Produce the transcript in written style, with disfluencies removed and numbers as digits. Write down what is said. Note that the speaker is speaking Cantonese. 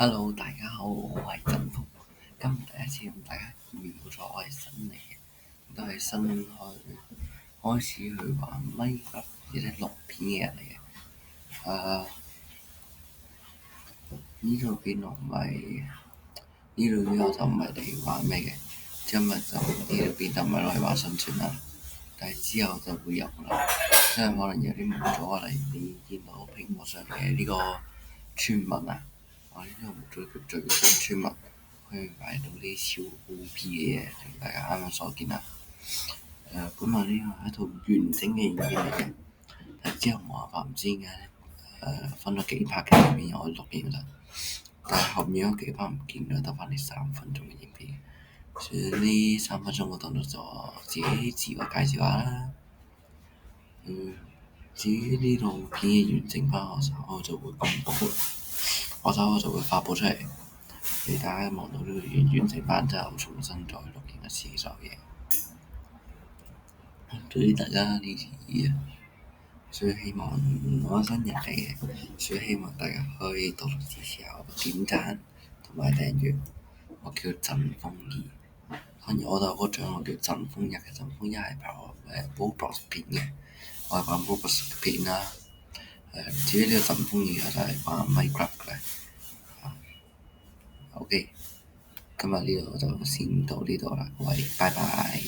Hello，大家好，我係振福。今日第一次同大家見面，冇錯，我係新嚟嘅，都係新開始去玩Minecraft呢啲錄片嘅人嚟嘅。呢套片我唔係呢度片我就唔係嚟玩咩嘅，今日就呢條片就唔係攞嚟玩生存啦，但係之後就會有啦，即係可能有啲冇咗，例如你見到屏幕上嘅呢個村民啊。我呢度冇咗佢最村民，可以買到啲超 OP 嘅嘢，同大家啱啱所見啦。本來呢個係一套完整嘅影片嚟嘅，但係之後冇辦法唔知點解分咗幾 part 嘅影片我錄影啦，但係後面嗰幾 part 唔見咗，得翻呢3分鐘嘅影片。所以呢3分鐘我當作自己自我介紹下啦。至於呢套片嘅完整版，我就會公佈，我就會發布出嚟。俾大家望到呢個完整版之後，重新再錄影一次所有嘢。對於大家呢次所以希望我新人嚟嘅，所以希望大家可以多多支持我，點讚同埋訂閱。我叫振豐二，當然我就有個帳號叫振豐一嘅，振豐一係拍Roblox 片嘅，我係玩 Roblox 片啦。至於呢個振豐二就係玩 Minecraft 嘅。OK。今日呢度就先到呢度啦，各位，拜拜。